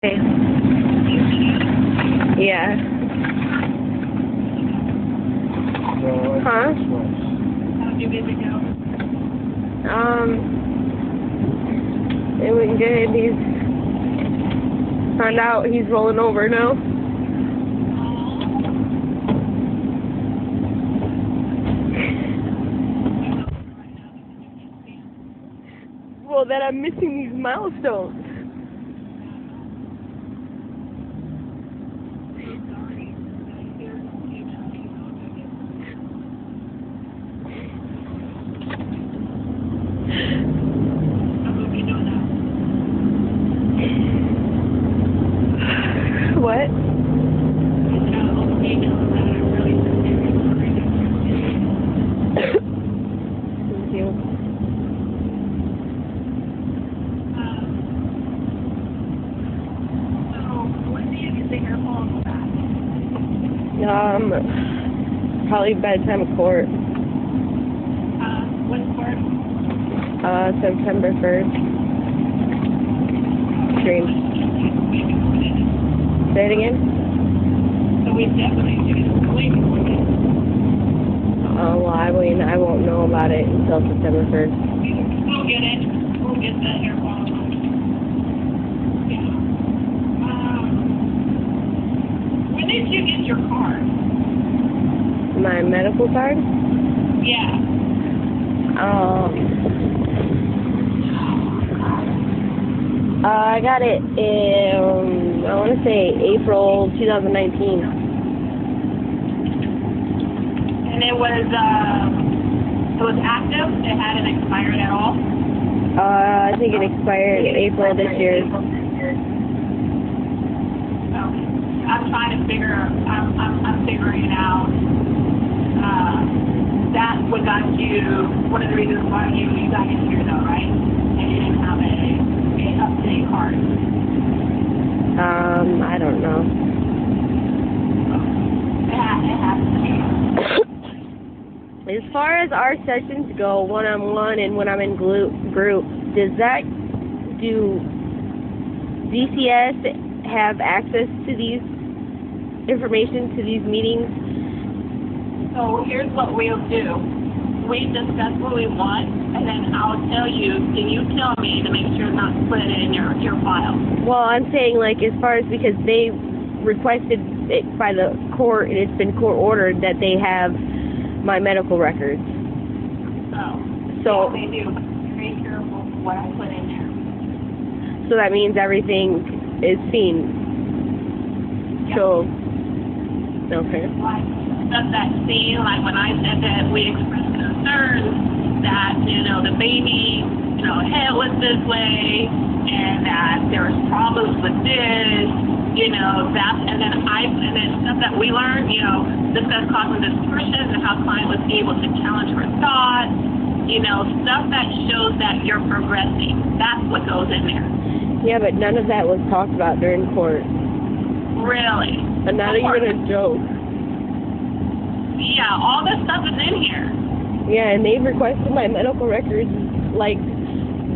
Okay. Yeah. Huh? How'd you visit go? It went good. He's found out he's rolling over now. Well, that I'm missing these milestones. What? Thank you. So, when do you think you're calling back? Probably by the time of court. When's court? September 1st. Dream. Say it again? So we definitely should wait for it. Well, I won't know about it until September 1st. We'll get it. We'll get that here following. Yeah. When did you get your card? My medical card? Yeah. I got it in, I want to say April 2019. And it was active? It hadn't expired at all? I think it expired April this year. Okay. I'm trying to I'm figuring it out. That what got you, one of the reasons why you got in here though, right? And you didn't have a up-to-date card. I don't know. It has to be. As far as our sessions go, one-on-one and when I'm in group, do DCS have access to these information, to these meetings? So here's what we'll do. We discuss what we want, and then I'll tell you, and you tell me to make sure not to put it in your file. Well, I'm saying, like, as far as, because they requested it by the court, and it's been court ordered that they have my medical records. So yeah, they do. Be very careful with what I put in there. So that means everything is seen. Yep. So, okay. Like stuff that's seen, like when I said that we expressed concerns that, the baby, head was this way, and that there was problems with this, and then stuff that we learned, discuss cognitive distortions and how client was able to challenge her thoughts, stuff that shows that you're progressing. That's what goes in there. Yeah, but none of that was talked about during court. Really? But not even a joke. Yeah, all this stuff is in here. Yeah, and they requested my medical records, like,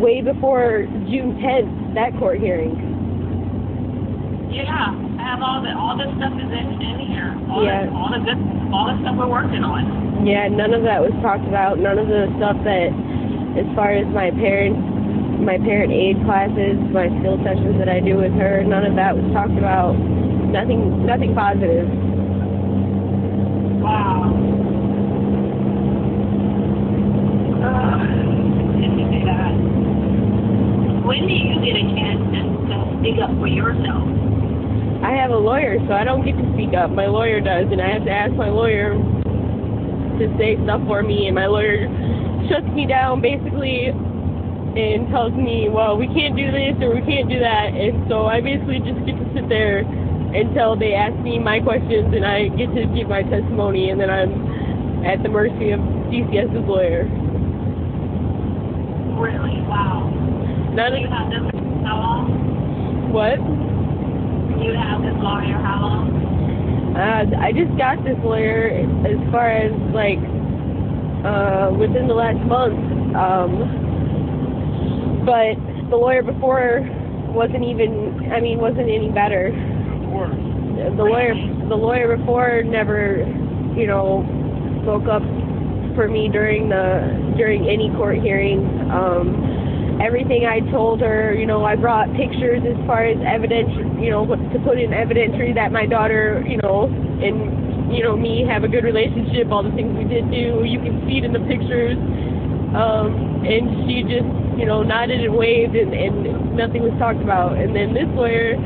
way before June 10th, that court hearing. Yeah, I have all this stuff is in here. All the stuff we're working on. Yeah, none of that was talked about. None of the stuff that, as far as my parent aid classes, my skill sessions that I do with her, none of that was talked about. Nothing positive. Wow. Didn't say that. When do you get a chance to speak up for yourself? I have a lawyer, so I don't get to speak up. My lawyer does, and I have to ask my lawyer to say stuff for me, and my lawyer shuts me down, basically, and tells me, well, we can't do this or we can't do that, and so I basically just get to sit there until they ask me my questions, and I get to give my testimony, and then I'm at the mercy of DCS's lawyer. Really? Wow. You have this how long? What? You have this lawyer how long? I just got this lawyer as far as, like, within the last month, but the lawyer before wasn't even I mean, wasn't any better. The lawyer before never, you know, spoke up for me during any court hearing. Everything I told her, you know, I brought pictures as far as evidence, you know, to put in evidentiary that my daughter, you know, and, you know, me have a good relationship, all the things we did do, you can see it in the pictures. And she just, you know, nodded and waved, and nothing was talked about. And then this lawyer,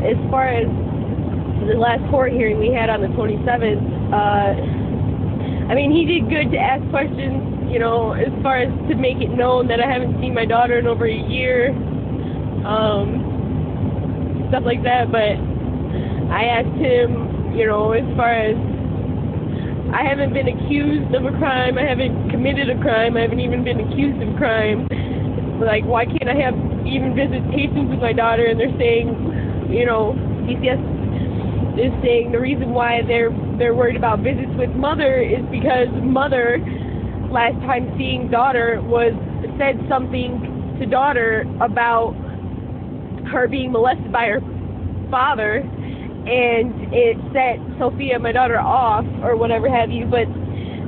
as far as the last court hearing we had on the 27th, I mean, he did good to ask questions, you know, as far as to make it known that I haven't seen my daughter in over a year, stuff like that. But I asked him, you know, as far as I haven't been accused of a crime, I haven't committed a crime, I haven't even been accused of a crime. Like, why can't I have even visitations with my daughter? And they're saying, you know, DCS is saying the reason why they're worried about visits with mother is because mother, last time seeing daughter, said something to daughter about her being molested by her father, and it set Sophia, my daughter, off, or whatever have you. But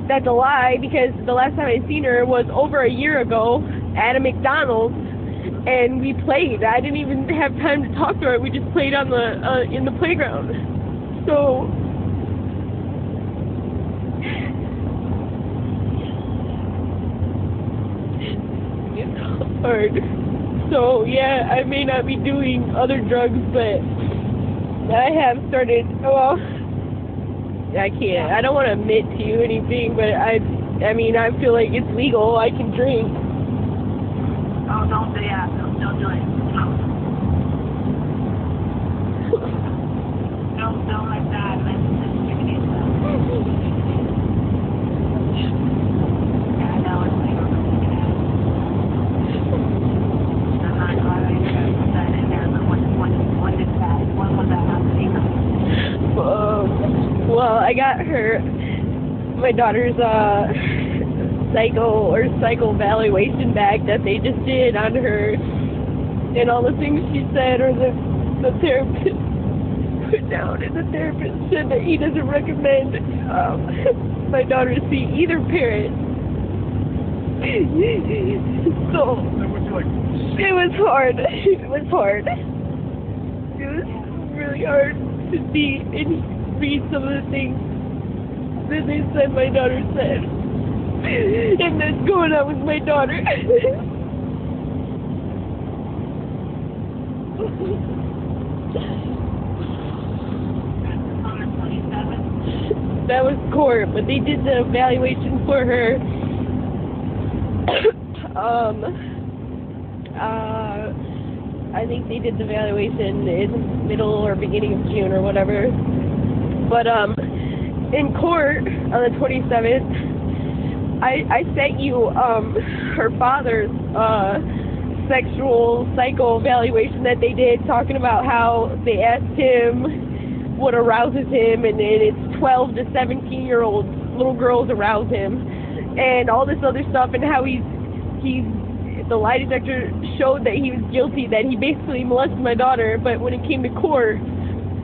that's a lie, because the last time I seen her was over a year ago at a McDonald's, and we played. I didn't even have time to talk to her. We just played on the in the playground. So it's hard. So yeah, I may not be doing other drugs, but I have started. Well, I can't. I don't want to admit to you anything, but I mean, I feel like it's legal. I can drink. Oh, don't say that. Don't do it. Don't like that. Let's discriminate them. Yeah, I know it's legal. I'm not glad I put that in there, but when did that? When was that happening? Well, I got my daughter's psycho evaluation back that they just did on her, and all the things she said, or the therapist put down, and the therapist said that he doesn't recommend my daughter see either parent. So it was hard. It was hard. It was really hard to see and read some of the things that they said my daughter said, and that's going on with my daughter. That was court, but they did the evaluation for her. I think they did the evaluation in middle or beginning of June or whatever. But in court on the 27th, I sent you her father's sexual psycho evaluation that they did, talking about how they asked him what arouses him, and it's 12 to 17-year-old little girls arouse him, and all this other stuff, and how the lie detector showed that he was guilty, that he basically molested my daughter. But when it came to court,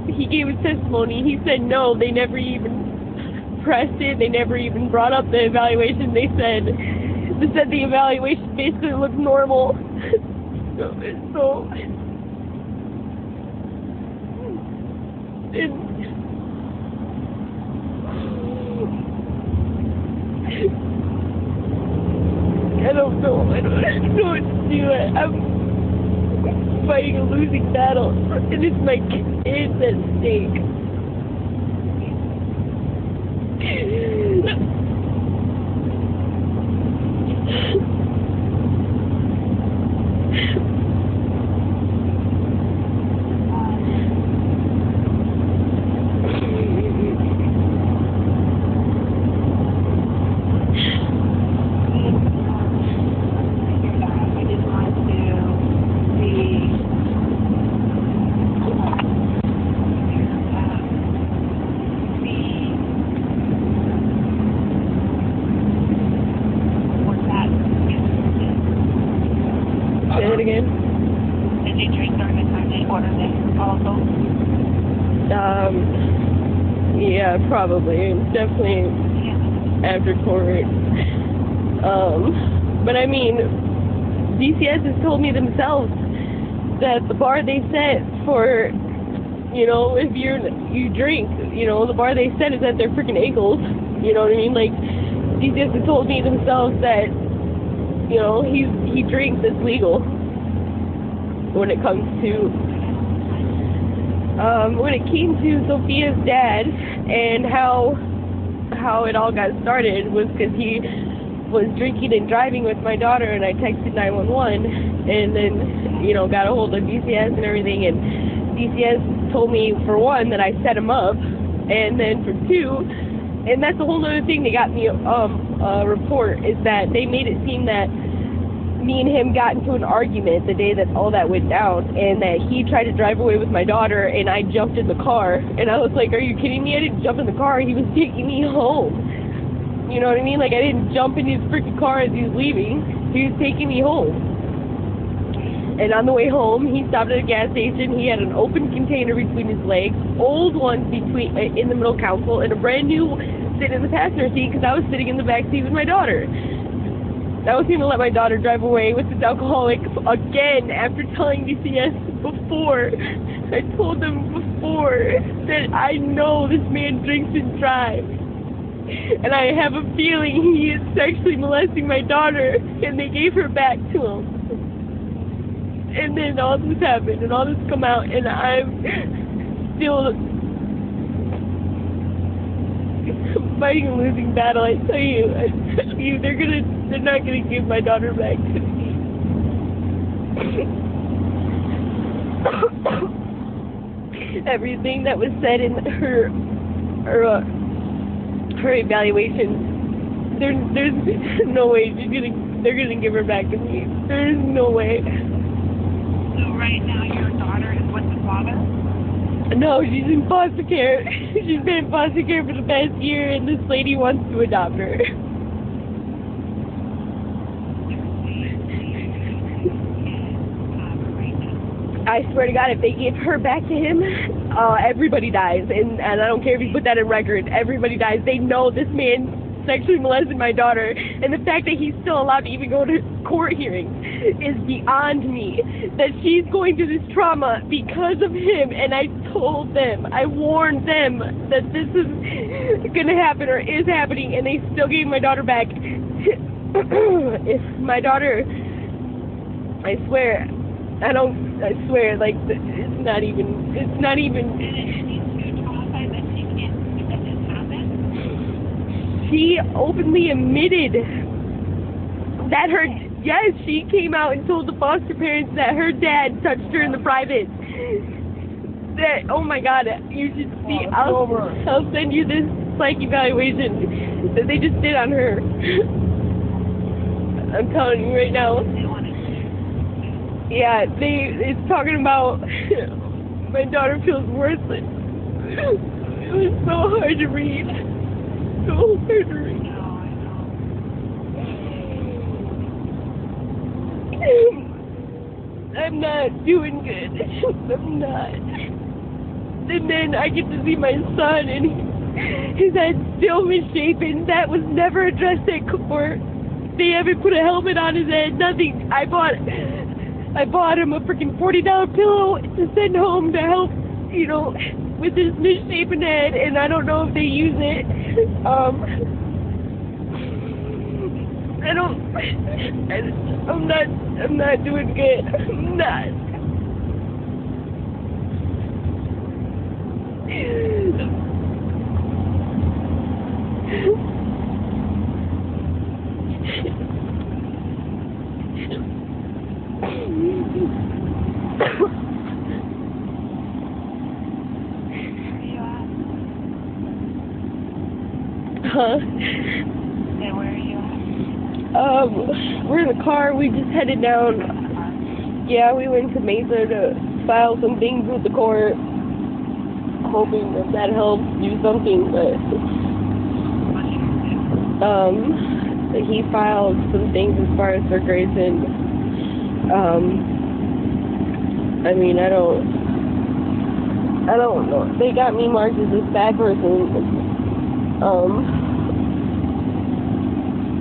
he gave his testimony. He said no, they never even pressed it, they never even brought up the evaluation. They said the evaluation basically looked normal. So I don't know what to do. I'm fighting a losing battle, and it's my kids at stake. day also? Yeah, probably. Definitely after court. But I mean, DCS has told me themselves that the bar they set for, you know, if you drink, you know, the bar they set is at their freaking ankles. You know what I mean? Like, DCS has told me themselves that, you know, he drinks, it's legal when it comes to, when it came to Sophia's dad and how it all got started was because he was drinking and driving with my daughter, and I texted 911 and then, you know, got a hold of DCS and everything, and DCS told me, for one, that I set him up, and then for two, and that's a whole other thing they got me a report, is that they made it seem that me and him got into an argument the day that all that went down, and that he tried to drive away with my daughter, and I jumped in the car, and I was like, are you kidding me? I didn't jump in the car, he was taking me home. You know what I mean? Like, I didn't jump in his freaking car as he was leaving. He was taking me home. And on the way home, he stopped at a gas station. He had an open container between his legs, old ones in the middle console, and a brand new sit in the passenger seat because I was sitting in the back seat with my daughter. I was going to let my daughter drive away with this alcoholic again after telling DCS before. I told them before that I know this man drinks and drives. And I have a feeling he is sexually molesting my daughter, and they gave her back to him. And then all this happened, and all this come out, and I'm still fighting a losing battle. I tell you, they're not gonna give my daughter back to me. Everything that was said in her evaluation, there's no way they're gonna give her back to me. There's no way. So right now your daughter is with the father? No, she's in foster care. She's been in foster care for the past year, and this lady wants to adopt her. I swear to God, if they give her back to him, everybody dies. And I don't care if you put that in record. Everybody dies. They know this man sexually molested my daughter. And the fact that he's still allowed to even go to court hearings is beyond me. That she's going through this trauma because of him. And I told them, I warned them that this is going to happen or is happening. And they still gave my daughter back. If my daughter, I swear, like, it's not even. Did she traumatized that she can't believe that this happened? She openly admitted that she came out and told the foster parents that her dad touched her in the private. That, oh my God, you should see, I'll send you this psych evaluation that they just did on her. I'm telling you right now. Yeah, it's talking about my daughter feels worthless. It was so hard to read. So hard to read. I'm not doing good. I'm not. And then I get to see my son, and his head's still misshapen. That was never addressed at court. They haven't put a helmet on his head, nothing. I bought him a freaking $40 pillow to send home to help, you know, with his misshapen head, and I don't know if they use it. I'm not doing good. I'm not. Huh? Hey, where are you at? We're in the car. We just headed down. Yeah, we went to Mesa to file some things with the court, hoping that helps do something, but he filed some things as far as for Grayson. I mean, I don't I don't know. They got me marked as this bad person.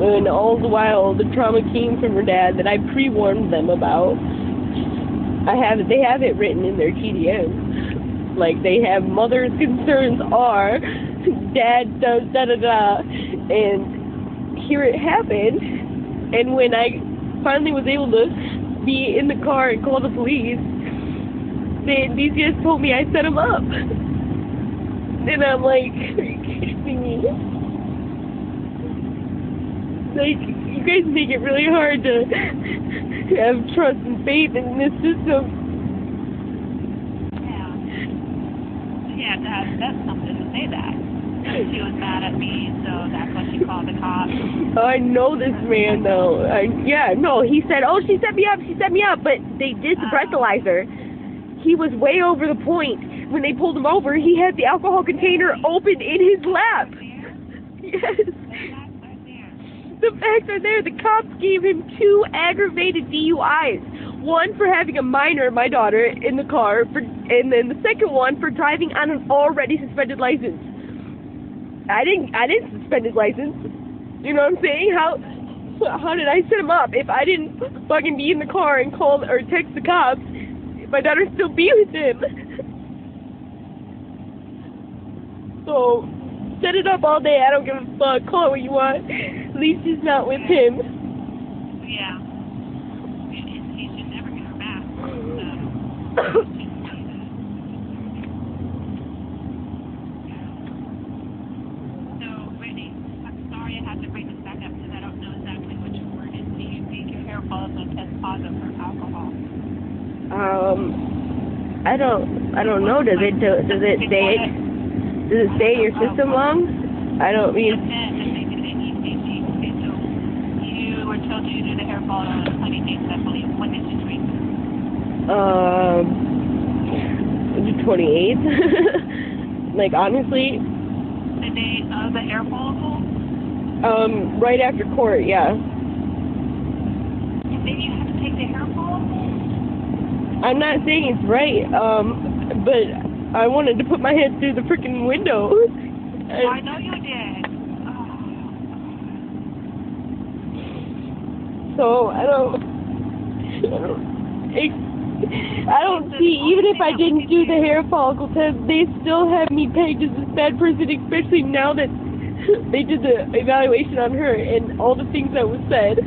And all the while, the trauma came from her dad that I pre-warned them about. They have it written in their TDM. Like, they have mother's concerns are, dad does da-da-da, and here it happened. And when I finally was able to be in the car and call the police, the DCS told me I set him up. And I'm like, are you kidding me? Like, you guys make it really hard to have trust and faith in this system. Yeah, that's something to say that. She was mad at me, so that's why she called the cops. Oh, I know this man, though. He said, oh, she set me up, but they did the breathalyzer. He was way over the point. When they pulled him over, he had the alcohol container open in his lap. Yes. The facts are there. The cops gave him 2 aggravated DUIs. One for having a minor, my daughter, in the car, and then the second one for driving on an already suspended license. I didn't suspend his license. You know what I'm saying? How did I set him up if I didn't fucking be in the car and call or text the cops? My daughter still be with him. So set it up all day. I don't give a fuck. Call it what you want. At least she's not with him. Yeah. He should never get her back. So, Brittany, I'm sorry I had to bring this back up because I don't know exactly which word is. Do you think your hair follicle test positive for alcohol? I don't know. Does it stay in your system long? I don't mean. You were told you do the hair follicle in 20 days, I believe. When did you drink? 28th. Like, honestly. The day of the hair follicle? Right after court, yeah. And then you have to take the hair follicle? I'm not saying it's right, but I wanted to put my head through the freaking window. I know you did. So I don't see, even if I didn't do the hair follicle test, they still have me pegged as this bad person, especially now that they did the evaluation on her and all the things that was said.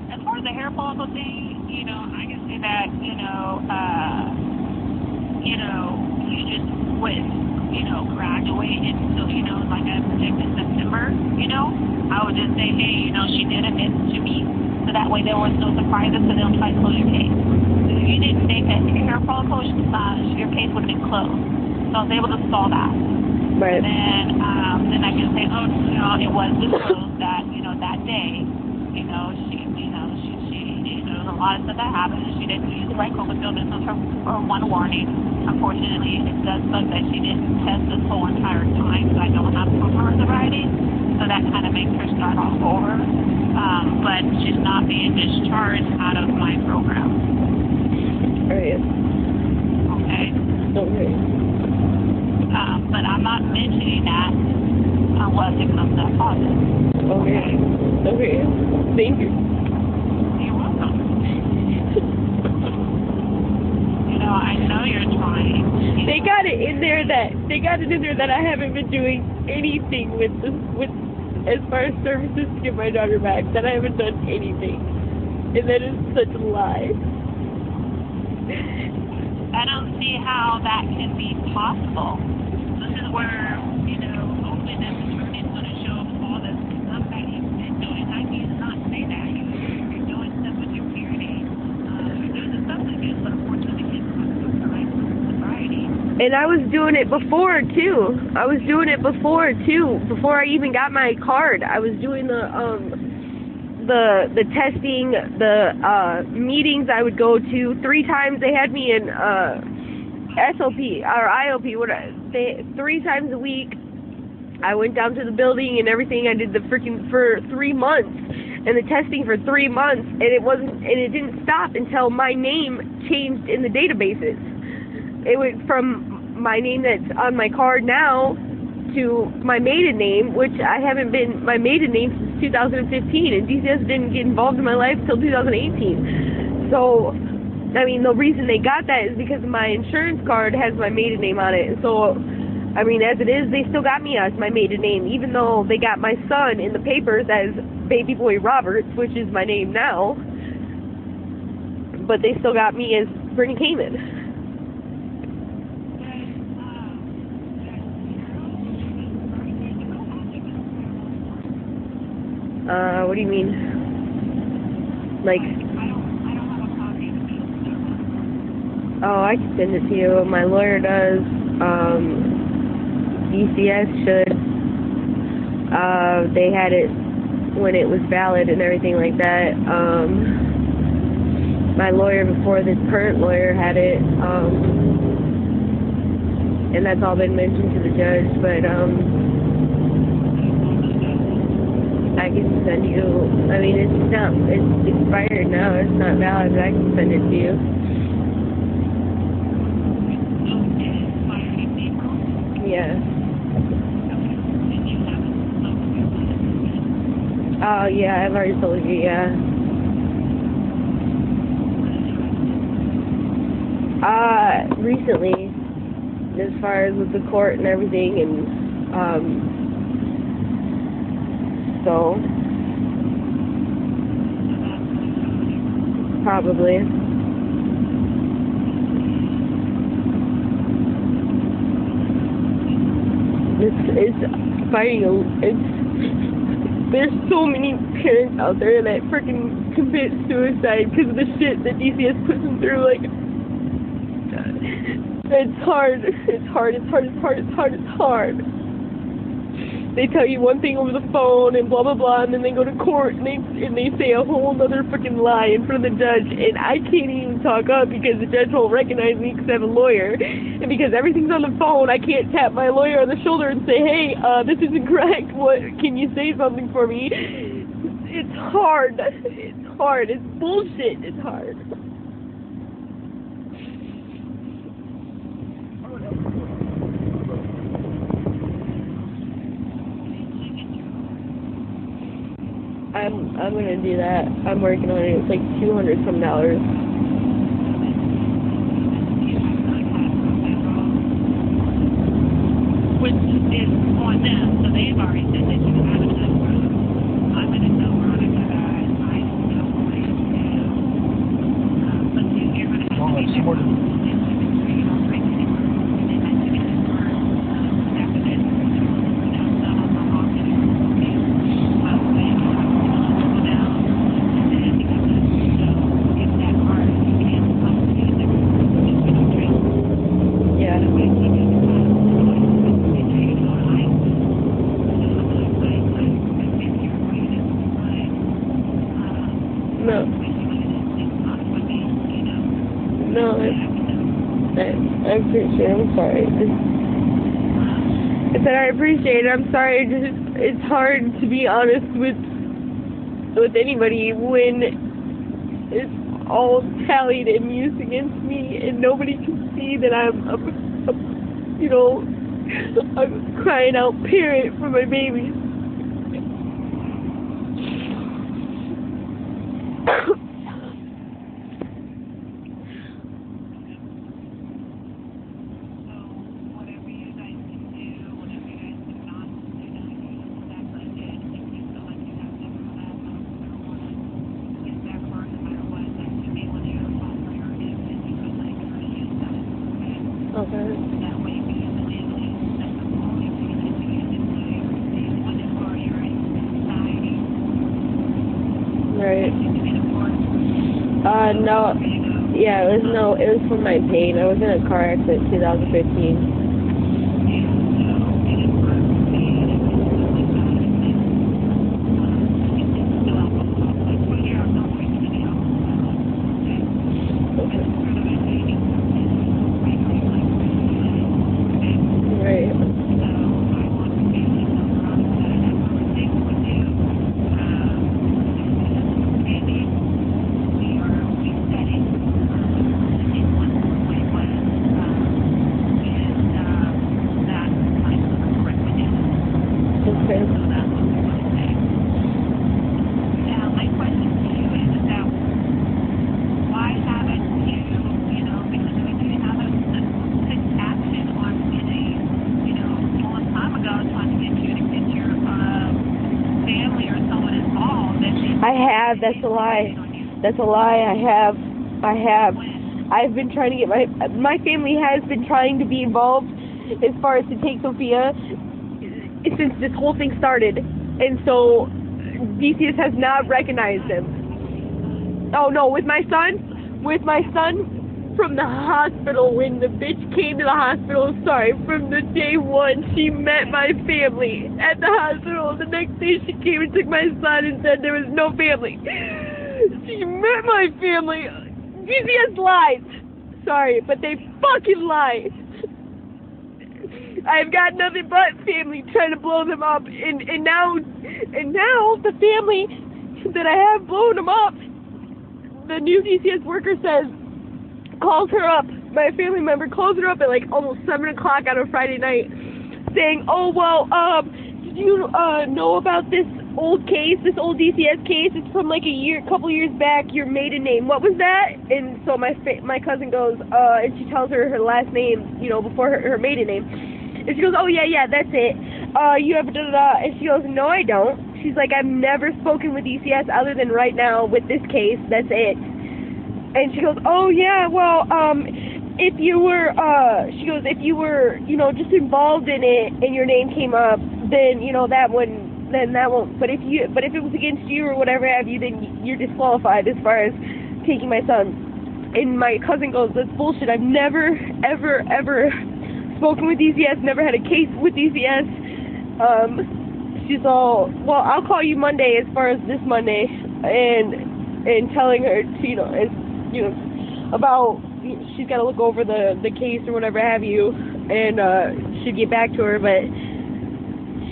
As far as the hair follicle thing, I can say that, you just wouldn't, graduate until, like a projected September, I would just say, hey, she did admit to me, so that way there was no surprises, so they'll try to close your case. So if you didn't take that hair follicle, your case would have been closed. So I was able to solve that. Right. And then I can say, oh, it was disclosed that, that day, she a lot of stuff that happened. She didn't use the right chromosomes. This was her one warning. Unfortunately, it does suck that she didn't test this whole entire time, so I don't have proof of her sobriety. So that kind of makes her start off over. But she's not being discharged out of my program. Right. Okay. Okay. But I'm not mentioning that unless it comes up positive. Okay. Okay. Thank you. You're welcome. I know you're trying. They got it in there that I haven't been doing anything with as far as services to get my daughter back. That I haven't done anything, and that is such a lie. I don't see how that can be possible. This is where openness is going to show all this stuff that you've been doing. I cannot say that. You're doing stuff with your parenting. You're doing the stuff that gets unfortunately kids from sobriety. And I was doing it before too. Before I even got my card, I was doing the testing, the meetings I would go to 3 times. They had me in SOP or IOP, 3 times a week I went down to the building and everything. I did the freaking for 3 months and the testing for 3 months, and it didn't stop until my name changed in the databases. It went from my name that's on my card now to my maiden name, which I haven't been my maiden name since 2015, and DCS didn't get involved in my life till 2018. So, I mean, the reason they got that is because my insurance card has my maiden name on it, and so, I mean, as it is, they still got me as my maiden name, even though they got my son in the papers as Baby Boy Roberts, which is my name now, but they still got me as Brittany Kamen. What do you mean? Like, oh, I can send it to you. My lawyer does. DCS should. They had it when it was valid and everything like that. My lawyer before this current lawyer had it, and that's all been mentioned to the judge, but, I can send you, I mean, it's expired now, it's not valid, but I can send it to you. Yeah. Oh, yeah, I've already told you, yeah. Recently, as far as with the court and everything, and, so, probably. It's fighting there's so many parents out there that freaking commit suicide because of the shit that DCS puts them through, like, it's hard. They tell you one thing over the phone and blah blah blah, and then they go to court and they say a whole other freaking lie in front of the judge, and I can't even talk up because the judge won't recognize me because I have a lawyer, and because everything's on the phone, I can't tap my lawyer on the shoulder and say, hey, this isn't correct. What? Can you say something for me? It's hard. It's bullshit. It's hard. I'm gonna do that. I'm working on it. It's like $200 some. Which is on them, so they've already said that you have enough room. I'm gonna tell Veronica that I don't know what I do. But you're gonna have to be there. No, I appreciate it. I'm sorry. I said I appreciate it. I'm sorry. It's hard to be honest with anybody when it's all tallied and used against me, and nobody can see that I'm a crying out parent for my babies. Okay. Right. No. Yeah, it was for my pain. I was in a car accident in 2015. have. That's a lie. That's a lie. I have. I've been trying to get my family has been trying to be involved as far as to take Sophia since this whole thing started, and so DCS has not recognized him. Oh no, with my son from the hospital, when the bitch came to the hospital, from the day one, she met my family at the hospital. The next day she came and took my son and said there was no family. She met my family. DCS lies. Sorry, but they fucking lie. I've got nothing but family trying to blow them up, and now the family that I have blown them up, the new DCS worker calls her up, my family member calls her up at like almost 7 o'clock on a Friday night, saying, oh, well, did you know about this old case, this old DCS case? It's from like a couple years back, your maiden name, what was that? And so my cousin goes, and she tells her last name, you know, before her maiden name. And she goes, oh, yeah, that's it. You have da-da-da. And she goes, no, I don't. She's like, I've never spoken with DCS other than right now with this case. That's it. And she goes, oh, yeah, well, if you were, you know, just involved in it and your name came up, then, you know, that won't. But if it was against you or whatever have you, then you're disqualified as far as taking my son. And my cousin goes, that's bullshit. I've never, ever spoken with DCS, never had a case with DCS. She's all, well, I'll call you Monday as far as this Monday, and telling her to, about, she's got to look over the case or whatever have you, and she'd get back to her, but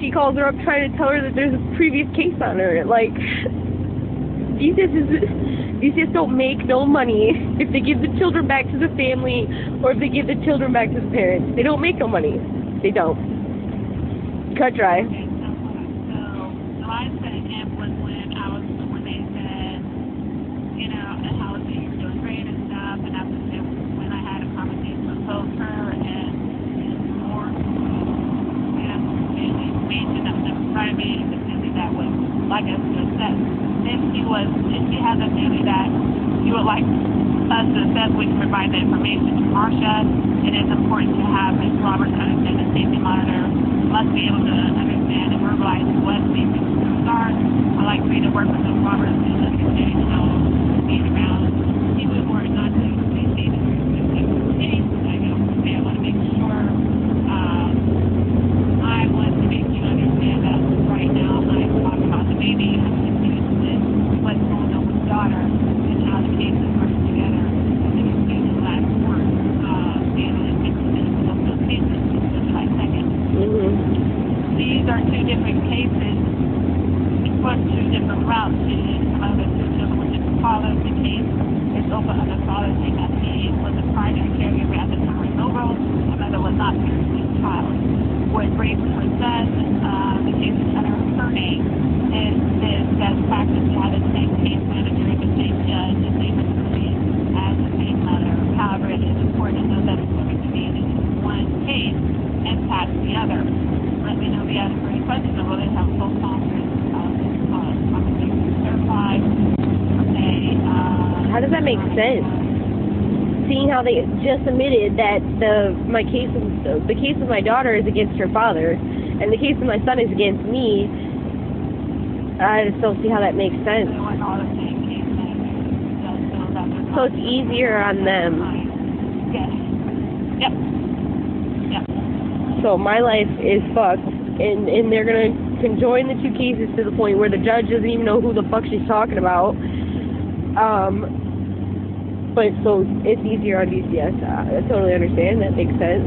she calls her up trying to tell her that there's a previous case on her. Like, DCS don't make no money if they give the children back to the family or if they give the children back to the parents. They don't make no money. They don't. Cut dry. Okay, so I said it was when they said, you know, how you're doing great and stuff, and after when I had a conversation with both her and more, and information that was private, the family that was, like I said, if she has a family that you would like us to assess, we can provide the information to Marcia. It is important to have Ms. Roberts understand the safety monitor must be able to understand and verbalize what safety concerns are. I like for you to work with Ms. Roberts and understand, you know, being around people who are not doing the same thing I want to make sure, I want to make you understand that right now I'm talking about the baby, I'm confused with what's going on with daughter and how the cases work together. And then you see the last word, being in 15 minutes of those cases, July 2nd. These are two different cases, but two different routes. Some of the two children were different fathers. The case is open under father's name as he was a primary caregiver at the time of no role. Another was not parenting the child. What Grace was said, the case is under her name, is best practice to have the same case manager, the same judge, the same attorney as the same mother. However, it is important to know that it's going to be in one case impacts the other. Let me know if you have any questions, or will they have full conference conversation certified? How does that make sense? Seeing how they just admitted that the case of my daughter is against her father, and the case of my son is against me, I just don't see how that makes sense. So it's easier on them. Yes. Yep. So my life is fucked, and they're gonna conjoin the two cases to the point where the judge doesn't even know who the fuck she's talking about. But so it's easier on DCS. I totally understand. That makes sense.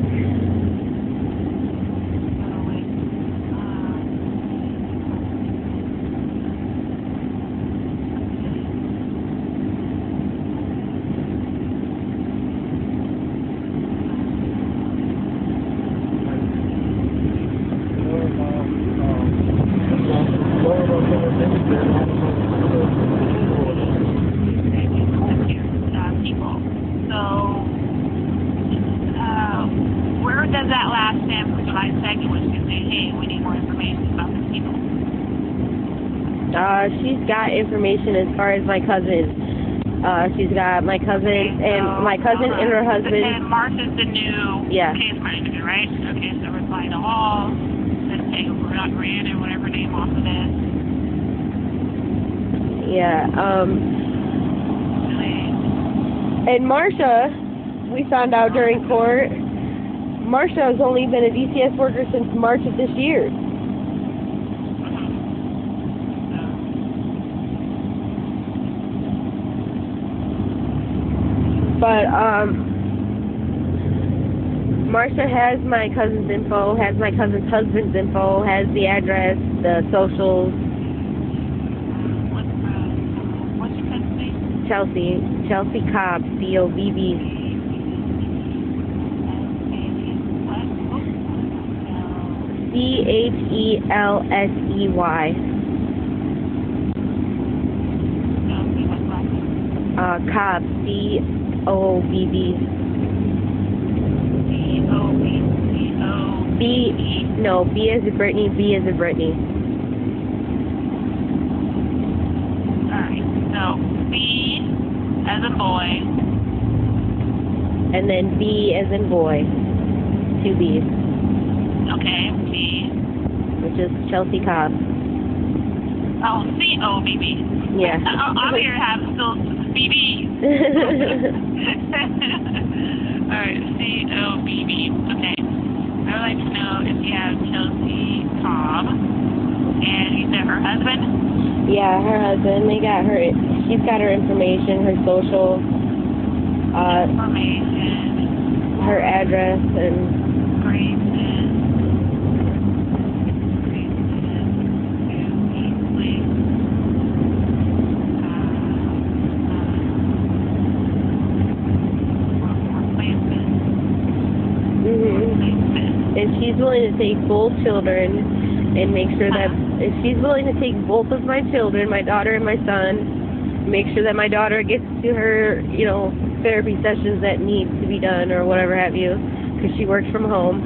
She's got information as far as my cousin. She's got my cousin and my cousin and her husband. And Marsha's the new case manager, right? Okay, so reply to all. Let's take Rand or whatever name off of this. Yeah. And Marsha, we found out during court, Marsha has only been a DCS worker since March of this year. But, Marsha has my cousin's info, has my cousin's husband's info, has the address, the socials. What's your cousin's name? Chelsea Cobb, C-O-B-B. C-H-E-L-S-E-Y. Cobb, C-O-B-B. B, no, B as in Brittany, B as in Brittany. Alright, so B as a boy. And then B as in boy. 2 B's. Okay, B. Which is Chelsea Cobb. Oh, C-O-B-B. Yeah. I'm here to have still BB. Alright, C-O-B-B. Okay. I would like to know if you have Chelsea Cobb, and you said her husband? Yeah, her husband. She's got her information, her social, her address, and and she's willing to take both children and make sure that if she's willing to take both of my children, my daughter and my son, make sure that my daughter gets to her, therapy sessions that need to be done or whatever have you, because she works from home.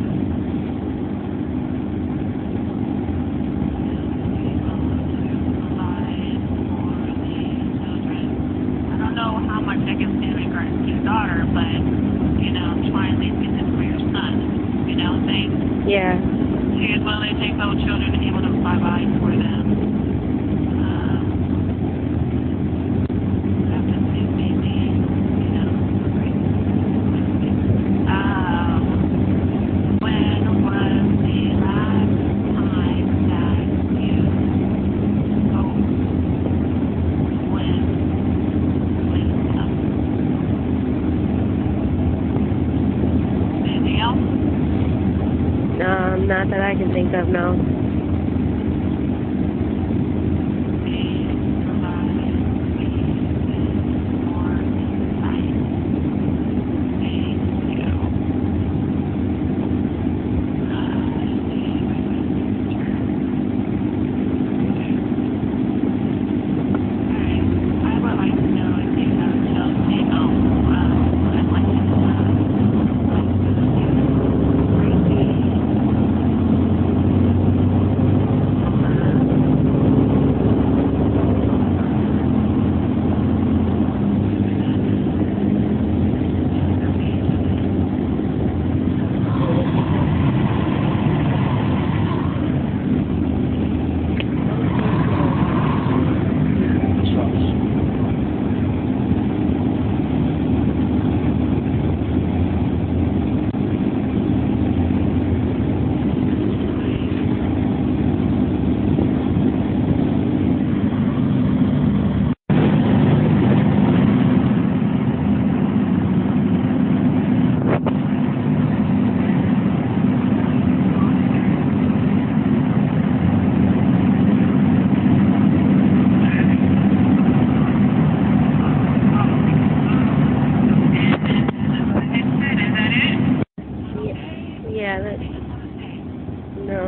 I don't know how much I can say in regards to your daughter, but, try and at least get this for your son. You know what I'm saying? Yeah. She is willing to take those children and be able to provide for them. Not that I can think of, no.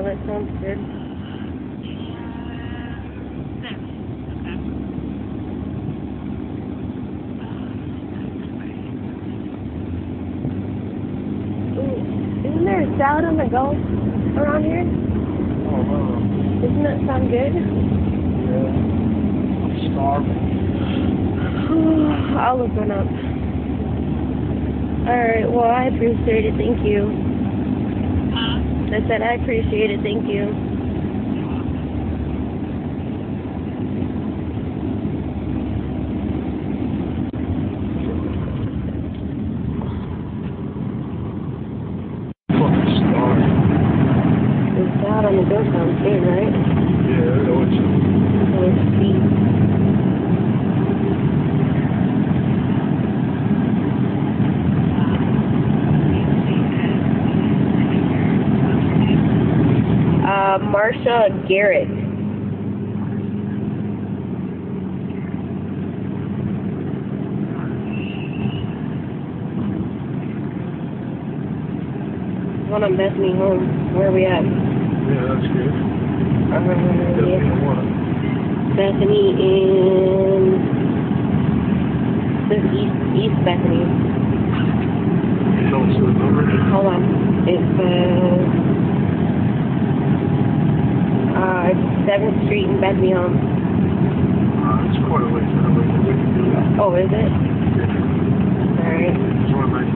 That sounds good. Isn't there a salad on the go around here? Oh, wow. Doesn't that sound good? Yeah. Starving. I'll look one up. Alright, well, I appreciate it. Thank you. I said I appreciate it. Thank you. It's out on the door downstairs, right? Yeah, I know what you Let's see. Marsha Garrett. One on Bethany home. Where are we at? Yeah, that's good. Yeah. Bethany in this East Bethany. You don't see the number? Hold on. It's 7th Street in Bethany home. It's quite a ways that way. We can do that. Oh, is it? Yeah. Alright. It's one of my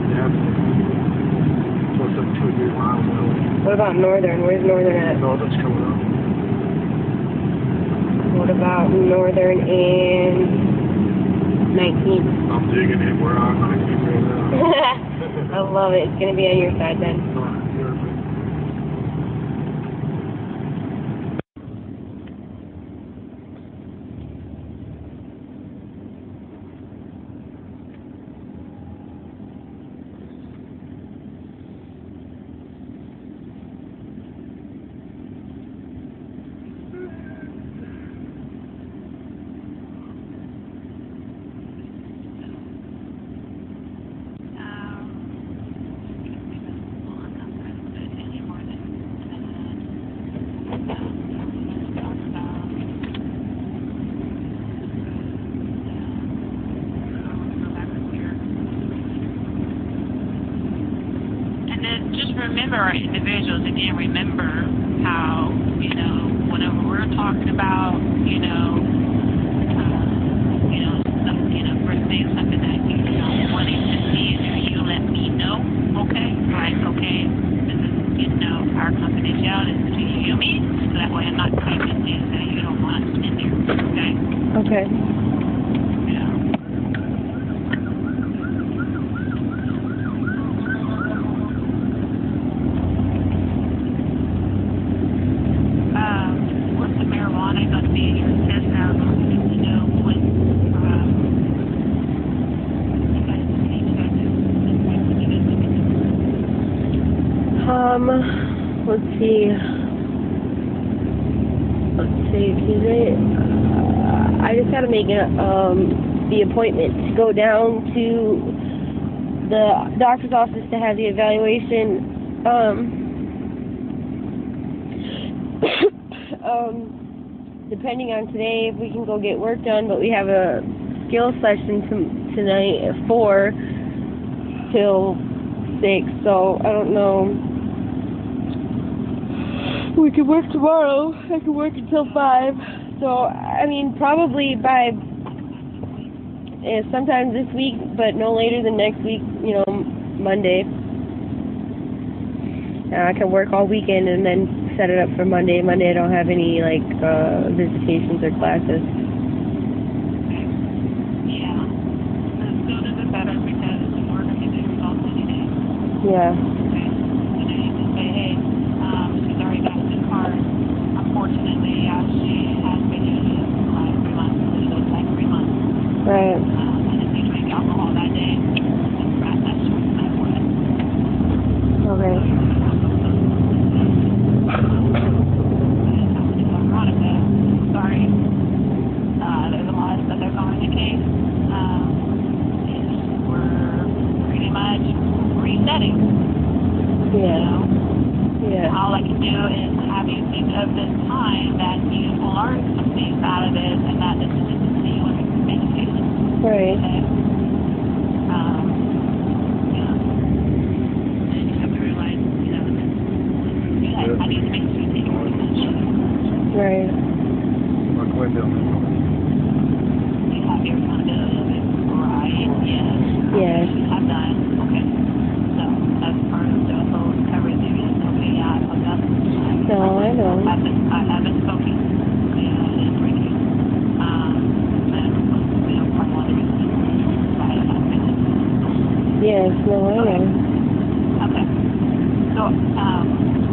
Plus up 2 or 3 miles away. What about Northern? Where's Northern at? No, that's coming up. What about Northern and 19th? I'm digging it where I'm 19 right now. I love it. It's going to be on your side then. Remember our individuals, again, remember how, whenever we're talking about, first saying something that you don't want to see in there, you let me know, okay? Like, okay, this is, our confidentiality is between you and me, so that way I'm not taking things that you don't want in there, okay? Okay. Let's see, I just gotta make the appointment to go down to the doctor's office to have the evaluation. Depending on today, if we can go get work done, but we have a skill session tonight at 4 till 6, so I don't know. We could work tomorrow. I could work until 5. So, I mean, probably by sometime this week, but no later than next week, Monday. I can work all weekend and then set it up for Monday. Monday I don't have any, visitations or classes. Yeah. The sooner the better because the more we can do results any day. Yeah. You can say, hey, she's already got the card. Unfortunately, she has been using it for 3 months. It's like 3 months. Right. And if you drink alcohol that day, that's not worth it. Okay. Sorry. There's a lot of stuff that's on in the case. We're pretty much resetting. Yeah. Yeah. All I can do is have you think of this time that you learned some things out of this and that this is just a continuing education. Right. Okay? And you have to realize, I need to make sure you take more attention. Right. Like when accountability. You have your accountability, right? Yes. Yes. I've done. Okay. So that's part of the whole coverage area. Okay, yeah, I've done. No, I know. I haven't spoken. Yeah, I didn't bring it. And, from one of the reasons why I haven't been. Yes, no, I know. Okay. So,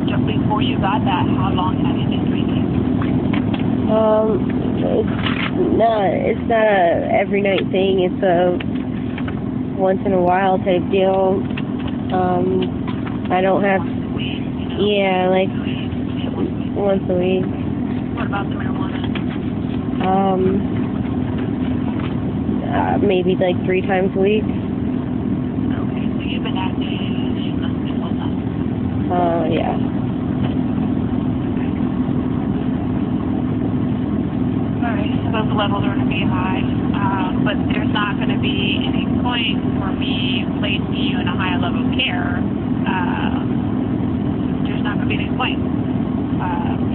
just before you got that, how long have you been drinking? It's not a every night thing. It's a once in a while type deal. I don't have. Once a week, Yeah, like once a week. What about the marijuana? Maybe like 3 times a week. Okay, so you've been active this whole time. Yeah. Alright, so those levels are going to be high, but there's not going to be any point for me placing you in a higher level of care. There's not going to be any point.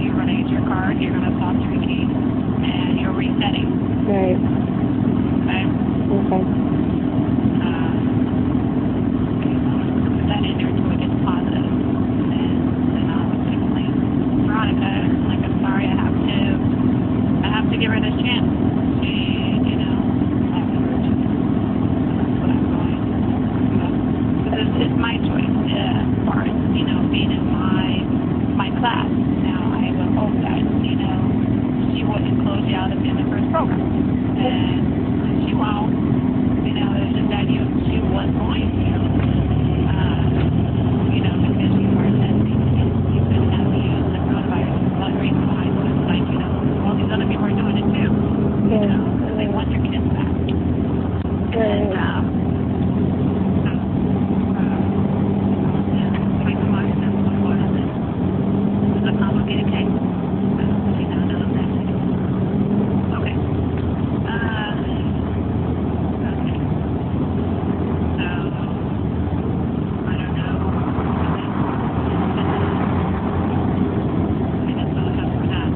You're going to use your card, you're going to stop drinking, and you're resetting. Right. Okay? Okay. Put that in there until it gets positive. And then I'll explain. Veronica, like, I'm sorry, I have to give her this chance. Afterwards. That's what I'm going. Because it's my choice, as far as, being in my class. Now, I would hope that, she wouldn't close you out of the first program. And she won't. There's just that she was going to. Because you were testing and you couldn't have used the coronavirus. One reason why it was like, all these other people are doing it too. Yeah. Because they want their kids back. Right. It's a complicated case. She now knows that. Okay. Okay. So, I don't know. I guess I'll have for that.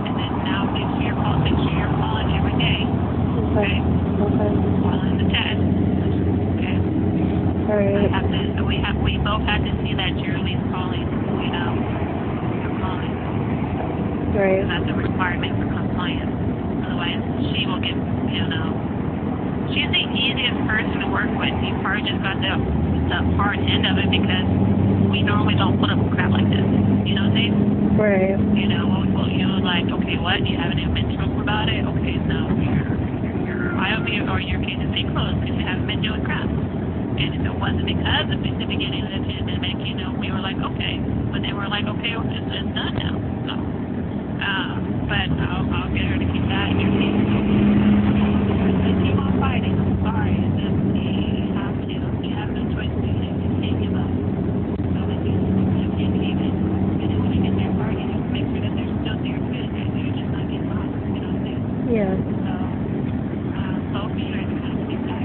And then now you're calling every day. Okay? Calling the test. Okay? All right. We both have to see that you're at least calling, you're calling. Right. That's a requirement for compliance. Otherwise, she will get, she's the easiest person to work with. You probably just got the hard end of it because we normally don't put up with crap like this. You know what I'm saying? Right. You're like, okay, what? You haven't even been trouble about it? Okay, no, your IOB or your case is being closed because you haven't been doing crap. And if it wasn't because of the beginning of the pandemic, we were like, okay. But they were like, okay, it's done now. So, but I'll get her to keep that in your case. Keep on fighting. I'm sorry. You have to. You have no choice. You can't give up. So if you can't keep it, and then when you get their card, you have to make sure that they're still there good. They're just not getting lost. You know what I'm saying? Yeah. So, both of you are going to keep that.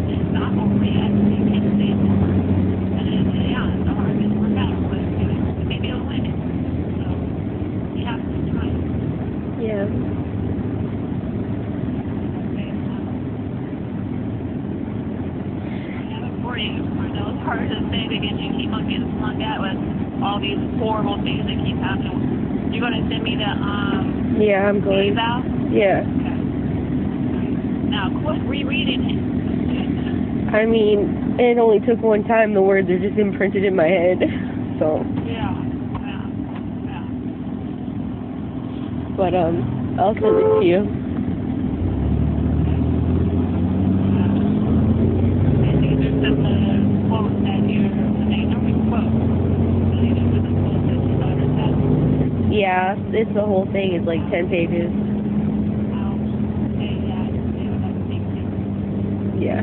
It's not over yet. You can't say it's over. And yeah, it's hard. It's work out, but maybe it'll win it. So you have to try. Yeah. Okay. I have it for you. I know it's hard to say because you keep on getting flung out with all these horrible things that keep happening. You're going to send me the Yeah, I'm going. eval? Yeah. Okay. Now quit rereading it. I mean, it only took one time. The words are just imprinted in my head. So. Yeah. But I'll send it to you. And these are some quotes that they normally quote. These are the quotes that your daughter said. Yeah, it's the whole thing. It's like 10 pages. Yeah.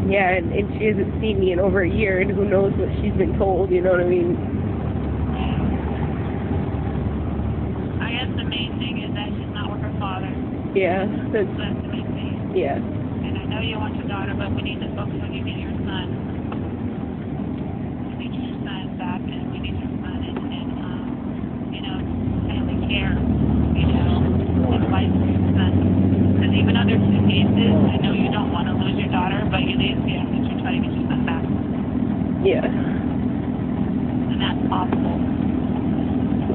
Yeah, and she hasn't seen me in over a year, and who knows what she's been told, you know what I mean? I guess the main thing is that she's not with her father. Yeah. That's the main thing. Yeah. And I know you want your daughter, but we need to focus on you getting your son. We need your Yeah. And that's possible.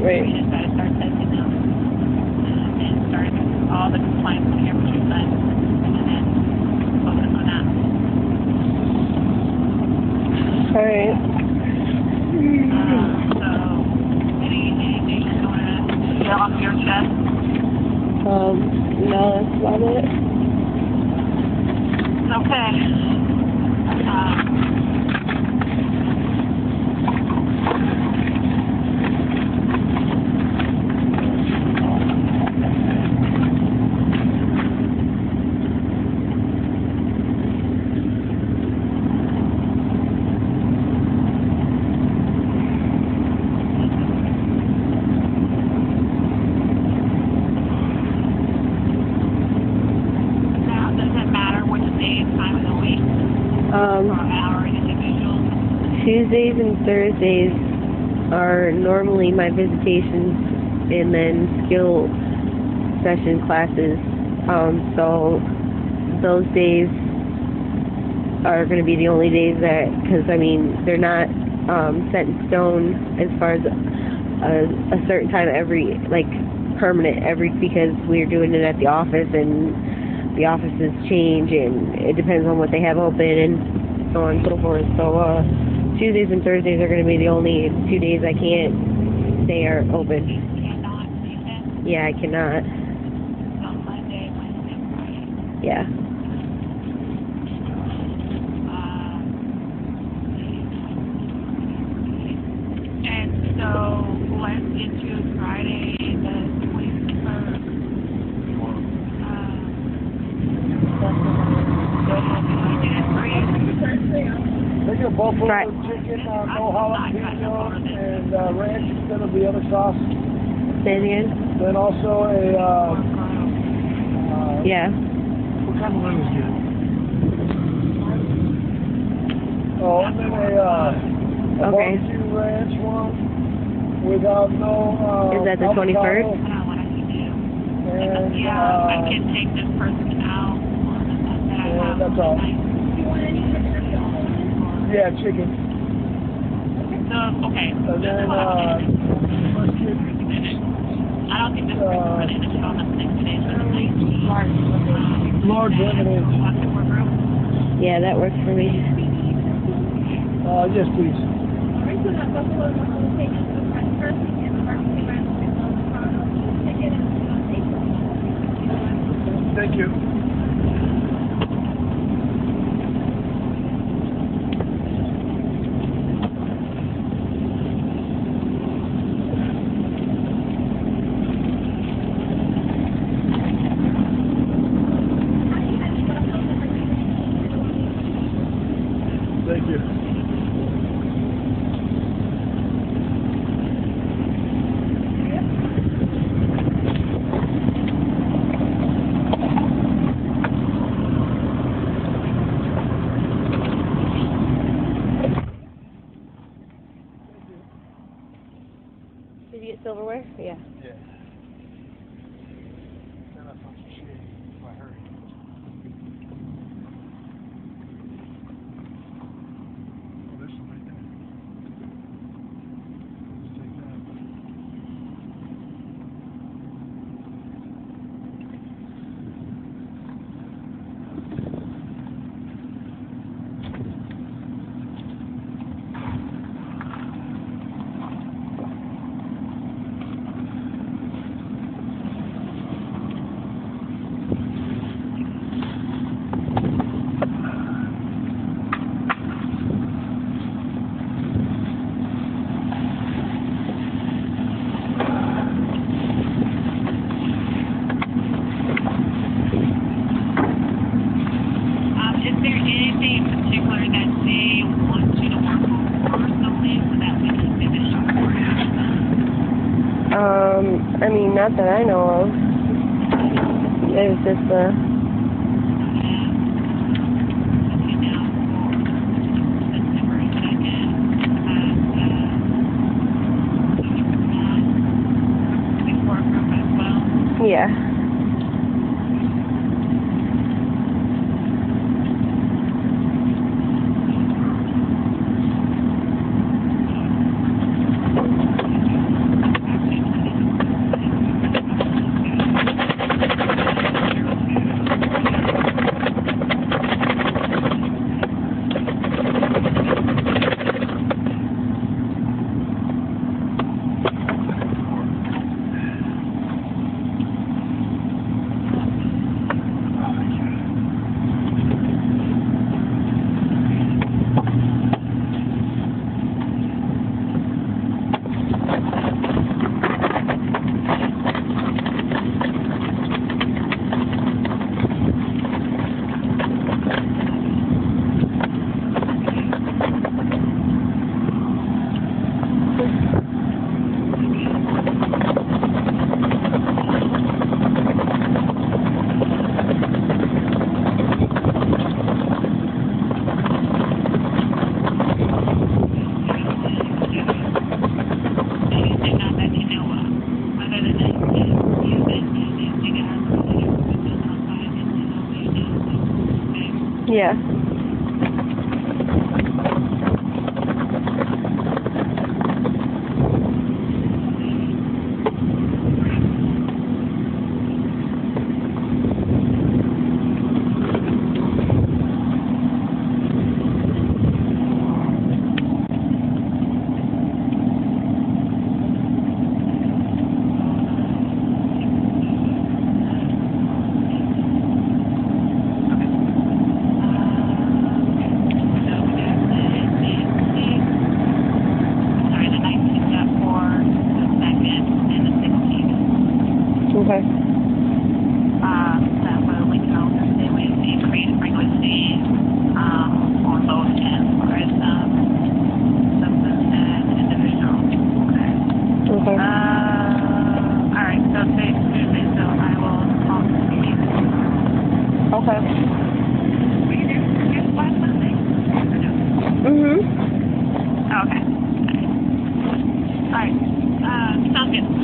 Right. We just got to start testing them and start all the compliance temperature done, and then focus on that. All right. So, anything you want to get off your chest? No, that's about it. Okay. Now, does it matter which day and time of the week or our individual? Tuesdays and Thursdays are normally my visitations and then skill session classes. So those days are going to be the only days that, because I mean, they're not set in stone as far as a certain time every, like, permanent because we're doing it at the office and the offices change and it depends on what they have open and so on and so forth. So Tuesdays and Thursdays are going to be the only 2 days I can't stay are open. You cannot see that? Yeah, I cannot. So Monday, Wednesday, Friday. Yeah. And so let's get to Friday the 21st. They get buffalo Right. chicken, no jalapeno, and ranch instead of the other sauce. Say it again? Then also a, Yeah. what kind of lemons get? Oh, and then a Okay. barbecue ranch one without no, Is that the 21st? I don't know what I can do. And, Yeah, I can take this person out that I have that's all. tonight. Yeah, chicken. So, okay. And This then, is what I'm going to do. let's get, I don't think this person's running the show on the 6 days or the 19th. large lemonade. Yeah, that works for me. Yes, please. Thank you. Thank you. Did you get silverware? Yeah. Yeah. Then I thought you should if I hurry. Oh, there's some right there. Let's take that. Is there anything in particular that they want you to work on personally so that we can finish up for you? I mean, not that I know of. It was just yeah.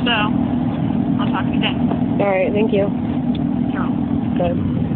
So I'll talk to you then. All right, thank you. You're welcome. Good.